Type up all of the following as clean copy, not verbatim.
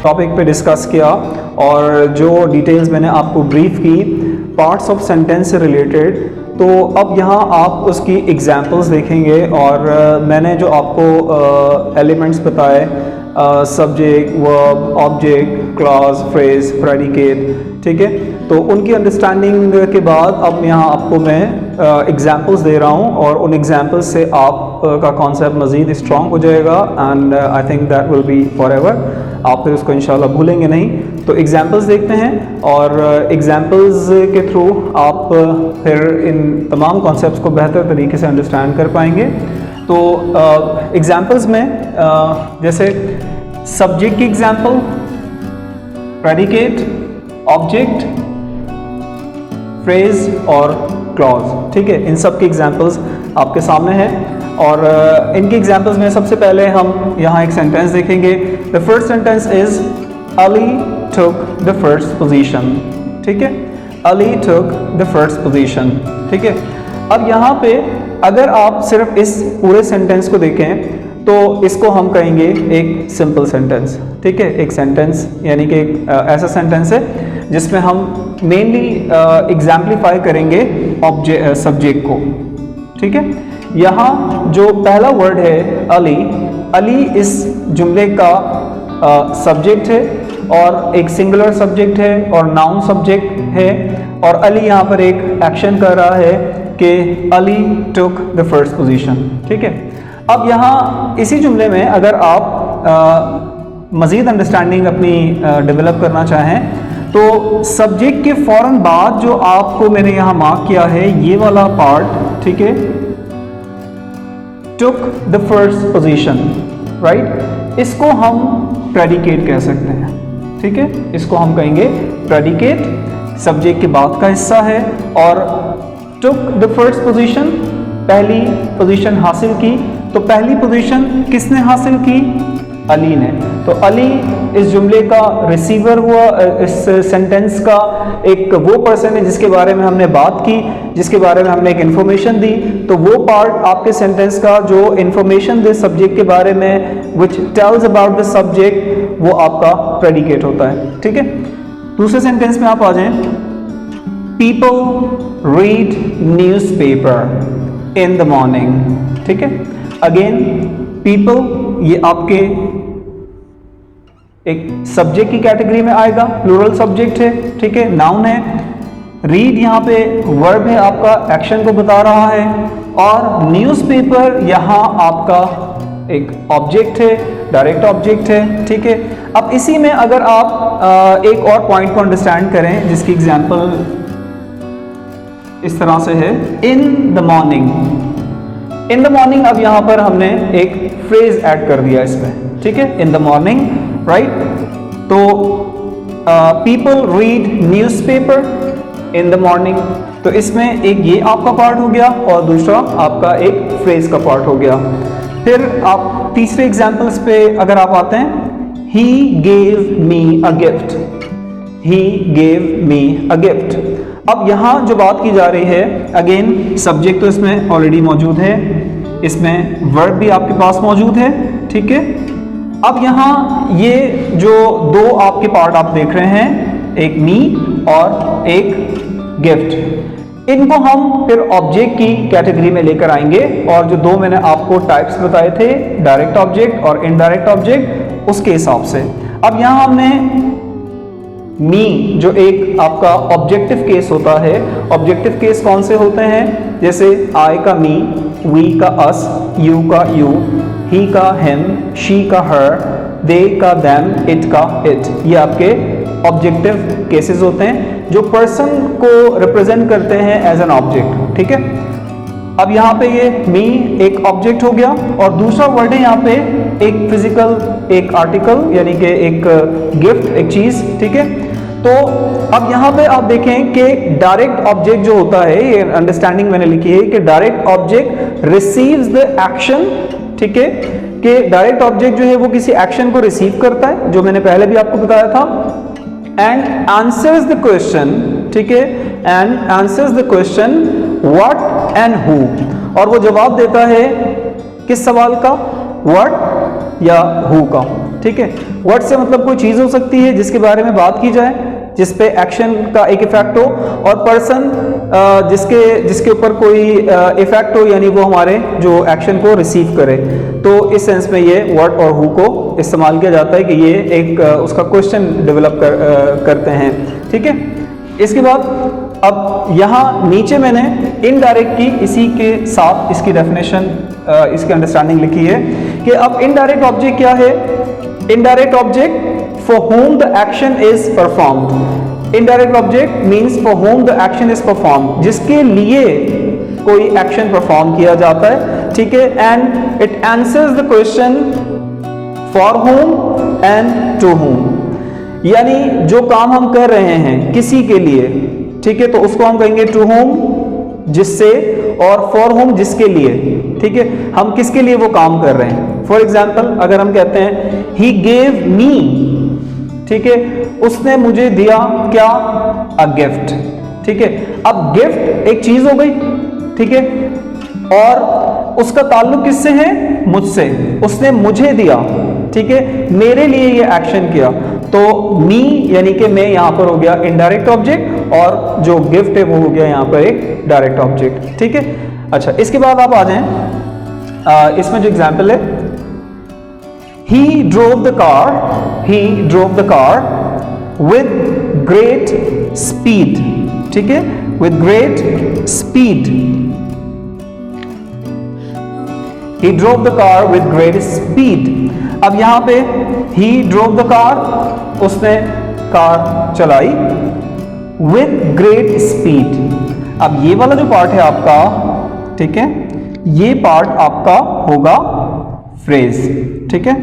Topic पे discuss किया और जो डिटेल्स मैंने आपको ब्रीफ की पार्ट्स ऑफ सेंटेंस से रिलेटेड, तो अब यहाँ आप उसकी एग्जांपल्स देखेंगे और मैंने जो आपको एलिमेंट्स बताए, subject, verb, object, clause, phrase, predicate, ठीक है, तो उनकी अंडरस्टैंडिंग के बाद अब यहाँ आपको मैं एग्जांपल्स दे रहा हूँ और उन एग्जांपल्स से आप का कॉन्सेप्ट मज़ीद स्ट्रॉन्ग हो जाएगा and I think that will be for ever. आप फिर उसको इंशाल्लाह भूलेंगे नहीं। तो एग्जांपल्स देखते हैं और एग्जांपल्स के थ्रू आप फिर इन तमाम कॉन्सेप्ट्स को बेहतर तरीके से अंडरस्टैंड कर पाएंगे। तो एग्जांपल्स में जैसे सब्जेक्ट की एग्जांपल, प्रेडिकेट, ऑब्जेक्ट, फ्रेज और क्लॉज, ठीक है, इन सब की एग्जांपल्स आपके सामने हैं और इनकी एग्जांपल्स में सबसे पहले हम यहाँ एक सेंटेंस देखेंगे। The first sentence is Ali took the first position, ठीक है, Ali took the first position, ठीक है। अब यहाँ पे अगर आप सिर्फ इस पूरे सेंटेंस को देखें तो इसको हम कहेंगे एक सिंपल सेंटेंस, ठीक है, एक सेंटेंस यानी कि एक ऐसा सेंटेंस है जिसमें हम मेनली एग्जाम्पलीफाई करेंगे सब्जेक्ट को, ठीक है। यहाँ जो पहला वर्ड है अली, अली इस जुमले का सब्जेक्ट है और एक सिंगुलर सब्जेक्ट है और नाउन सब्जेक्ट है और अली यहाँ पर एक एक्शन कर रहा है कि Ali took the first position, ठीक है। अब यहाँ इसी जुमले में अगर आप मज़ीद अंडरस्टैंडिंग अपनी डेवलप करना चाहें तो सब्जेक्ट के फ़ौरन बाद जो आपको मैंने यहाँ मार्क किया है ये वाला पार्ट, ठीक है, took the first position, right, इसको हम प्रेडिकेट कह सकते हैं, ठीक है, इसको हम कहेंगे प्रेडिकेट, सब्जेक्ट के बाद का हिस्सा है और टुक द फर्स्ट पोजीशन, पहली पोजीशन हासिल की। तो पहली पोजीशन किसने हासिल की? अली ने। तो अली इस जुमले का रिसीवर हुआ, इस सेंटेंस का एक वो पर्सन है जिसके बारे में हमने बात की, जिसके बारे में हमने एक इन्फॉर्मेशन दी। तो वो पार्ट आपके सेंटेंस का जो इन्फॉर्मेशन दे सब्जेक्ट के बारे में, which tells about the subject, वो आपका प्रेडिकेट होता है, ठीक है। दूसरे सेंटेंस में आप आ जाएं, people read newspaper in the morning, ठीक है। अगेन पीपल ये आपके एक सब्जेक्ट की कैटेगरी में आएगा, प्लूरल सब्जेक्ट है, ठीक है, नाउन है। रीड यहाँ पे वर्ब है, आपका एक्शन को बता रहा है और न्यूज़पेपर यहाँ आपका एक ऑब्जेक्ट है, डायरेक्ट ऑब्जेक्ट है, ठीक है। अब इसी में अगर आप एक और पॉइंट को अंडरस्टैंड करें जिसकी एग्जांपल इस तरह से है, in the morning, in the morning, अब यहाँ पर हमने एक फ्रेज ऐड कर दिया इसमें, ठीक है, इन द मॉर्निंग, राइट। तो people read newspaper in the morning, तो इसमें एक ये आपका पार्ट हो गया और दूसरा आपका एक फ्रेज का पार्ट हो गया। फिर आप तीसरे एग्जाम्पल्स पे अगर आप आते हैं, he gave me a gift, he gave me a gift. अब यहाँ जो बात की जा रही है, अगेन सब्जेक्ट तो इसमें ऑलरेडी मौजूद है, इसमें वर्ब भी आपके पास मौजूद है, ठीक है। अब यहाँ ये जो दो आपके पार्ट आप देख रहे हैं, एक मी और एक गिफ्ट, इनको हम फिर ऑब्जेक्ट की कैटेगरी में लेकर आएंगे और जो दो मैंने आपको टाइप्स बताए थे, डायरेक्ट ऑब्जेक्ट और इनडायरेक्ट ऑब्जेक्ट, उसके हिसाब से। अब यहाँ हमने मी जो एक आपका ऑब्जेक्टिव केस होता है, ऑब्जेक्टिव केस कौन से होते हैं? जैसे आई का मी, वी का अस, यू का यू, ही का हिम, शी का हर, दे का देम, इट का इट, ये आपके ऑब्जेक्टिव केसेस होते हैं जो पर्सन को रिप्रेजेंट करते हैं एज एन ऑब्जेक्ट, ठीक है। अब यहाँ पे ये मी एक ऑब्जेक्ट हो गया और दूसरा वर्ड है यहाँ पे एक फिजिकल, एक आर्टिकल, यानी कि एक गिफ्ट, एक चीज, ठीक है। तो अब यहाँ पे आप देखें कि डायरेक्ट ऑब्जेक्ट जो होता है, ये अंडरस्टैंडिंग मैंने लिखी है कि direct object receives the action, ठीक है, कि डायरेक्ट ऑब्जेक्ट जो है वो किसी एक्शन को रिसीव करता है, जो मैंने पहले भी आपको बताया था, एंड आंसर्स द क्वेश्चन, ठीक है, and answers the question what and who, और वो जवाब देता है किस सवाल का? व्हाट या हु का, ठीक है। व्हाट से मतलब कोई चीज हो सकती है जिसके बारे में बात की जाए, जिस पे एक्शन का एक इफेक्ट हो, और पर्सन जिसके ऊपर कोई इफेक्ट हो, यानी वो हमारे जो एक्शन को रिसीव करे। तो इस सेंस में ये व्हाट और हु को इस्तेमाल किया जाता है कि ये एक उसका क्वेश्चन डेवलप करते हैं, ठीक है। इसके बाद अब यहाँ नीचे मैंने इनडायरेक्ट की इसी के साथ इसकी डेफिनेशन, इसकी अंडरस्टैंडिंग लिखी है कि अब इनडायरेक्ट ऑब्जेक्ट क्या है। Indirect object for whom the action is performed. Indirect object means for whom the action is performed, जिसके लिए कोई एक्शन परफॉर्म किया जाता है, ठीक है। And it answers the question for whom and to whom, यानी जो काम हम कर रहे हैं किसी के लिए, ठीक है, तो उसको हम कहेंगे टू whom जिससे, और फॉर whom जिसके लिए, ठीक है। हम किसके लिए वो काम कर रहे हैं। फॉर एग्जाम्पल अगर हम कहते हैं he gave me, ठीक है, उसने मुझे दिया क्या, अ गिफ्ट, ठीक है। अब गिफ्ट एक चीज हो गई, ठीक है, और उसका ताल्लुक किससे है, मुझसे, उसने मुझे दिया, ठीक है, मेरे लिए ये एक्शन किया, तो मी यानी कि मैं यहां पर हो गया इनडायरेक्ट ऑब्जेक्ट, और जो गिफ्ट है वो हो गया यहां पर एक डायरेक्ट ऑब्जेक्ट, ठीक है। अच्छा, इसके बाद आप आ जाएं, इसमें जो एग्जाम्पल है, He drove the car with great speed, ठीक है, with great speed. He drove the car with great speed. अब यहां पे he drove the car, उसने कार चलाई, with great speed. अब ये वाला जो पार्ट है आपका, ठीक है, ये पार्ट आपका होगा फ्रेज, ठीक है,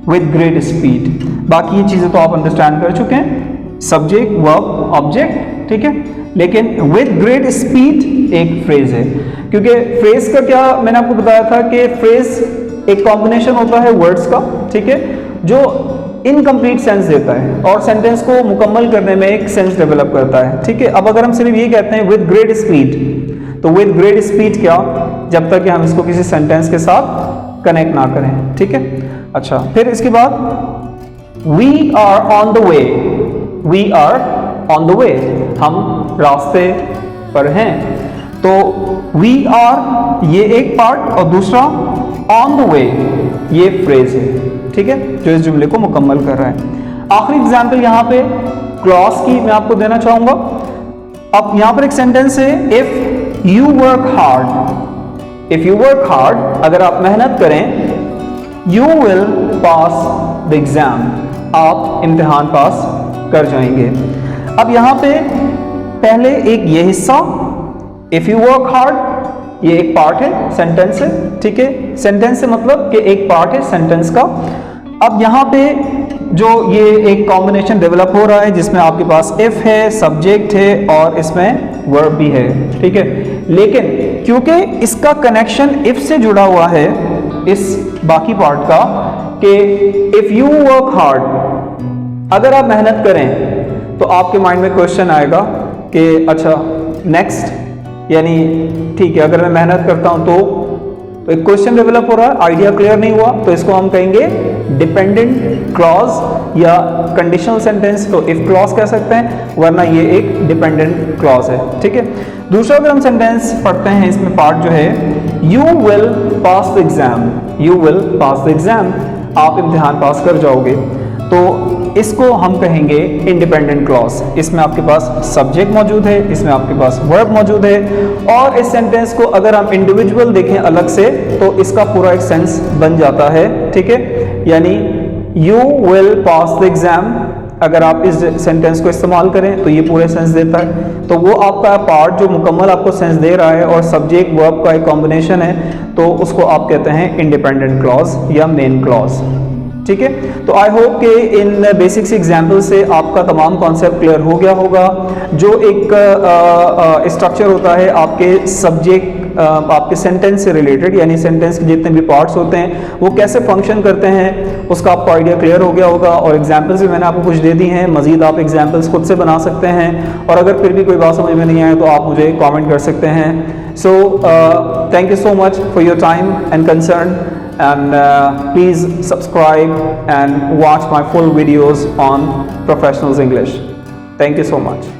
विद ग्रेट स्पीड। बाकी ये चीजें तो आप अंडरस्टैंड कर चुके हैं, सब्जेक्ट, वर्ब, ऑब्जेक्ट, ठीक है, लेकिन विद ग्रेट स्पीड एक फ्रेज है। क्योंकि फ्रेज का क्या मैंने आपको बताया था कि फ्रेज एक कॉम्बिनेशन होता है वर्ड्स का, ठीक है, जो इनकम्प्लीट सेंस देता है और सेंटेंस को मुकम्मल करने में एक सेंस डेवलप करता है, ठीक है। अब अगर हम सिर्फ ये कहते हैं विद ग्रेट स्पीड, तो विद ग्रेट स्पीड क्या, जब तक कि हम इसको किसी सेंटेंस के साथ कनेक्ट ना करें, ठीक है। अच्छा, फिर इसके बाद we are on the way, we are on the way, हम रास्ते पर हैं। तो वी आर ये एक पार्ट, और दूसरा ऑन द वे ये फ्रेज है, ठीक है, जो इस जुमले को मुकम्मल कर रहा है। आखिरी एग्जाम्पल यहाँ पे क्लॉज की मैं आपको देना चाहूंगा। अब यहाँ पर एक सेंटेंस है, if you work hard, if you work hard, अगर आप मेहनत करें, you will pass the exam, आप इम्तिहान पास कर जाएंगे। अब यहां पे पहले एक ये हिस्सा, इफ यू वर्क हार्ड, ये एक पार्ट है, सेंटेंस है, ठीक है, सेंटेंस से मतलब कि एक पार्ट है सेंटेंस का। अब यहां पे जो ये एक कॉम्बिनेशन डेवलप हो रहा है जिसमें आपके पास इफ है, सब्जेक्ट है, और इसमें वर्ब भी है, ठीक है। लेकिन क्योंकि इसका कनेक्शन इफ से जुड़ा हुआ है इस बाकी पार्ट का, कि इफ यू वर्क हार्ड, अगर आप मेहनत करें, तो आपके माइंड में क्वेश्चन आएगा कि अच्छा नेक्स्ट, यानी ठीक है, अगर मैं मेहनत करता हूं तो एक क्वेश्चन डेवलप हो रहा है, आइडिया क्लियर नहीं हुआ, तो इसको हम कहेंगे डिपेंडेंट क्लॉज या कंडीशनल सेंटेंस। तो इफ क्लॉज कह सकते हैं, वरना ये एक डिपेंडेंट क्लॉज है, ठीक है। दूसरा अगर हम सेंटेंस पढ़ते हैं, इसमें पार्ट जो है, you will pass the exam, you will pass the exam, आप इम्तिहान पास कर जाओगे, तो इसको हम कहेंगे इंडिपेंडेंट क्लॉज। इसमें आपके पास सब्जेक्ट मौजूद है, इसमें आपके पास वर्ब मौजूद है, और इस सेंटेंस को अगर हम इंडिविजुअल देखें अलग से, तो इसका पूरा एक सेंस बन जाता है, ठीक है। यानी you will pass the exam, अगर आप इस सेंटेंस को इस्तेमाल करें तो ये पूरे सेंस देता है। तो वो आपका पार्ट जो मुकम्मल आपको सेंस दे रहा है और सब्जेक्ट वर्ब का एक कॉम्बिनेशन है, तो उसको आप कहते हैं इंडिपेंडेंट क्लॉज या मेन क्लॉज, ठीक है। तो आई होप कि इन बेसिक्स एग्जाम्पल से आपका तमाम कॉन्सेप्ट क्लियर हो गया होगा। जो एक स्ट्रक्चर होता है आपके सब्जेक्ट आपके सेंटेंस से रिलेटेड, यानी सेंटेंस के जितने भी पार्ट्स होते हैं वो कैसे फंक्शन करते हैं उसका आपको आइडिया क्लियर हो गया होगा। और एग्जाम्पल्स भी मैंने आपको कुछ दे दी हैं, मजीद आप एग्जाम्पल्स खुद से बना सकते हैं, और अगर फिर भी कोई बात समझ में नहीं आए तो आप मुझे कॉमेंट कर सकते हैं। So thank you so much for your time and concern, and please subscribe and watch my full videos on Professionals English. Thank you so much.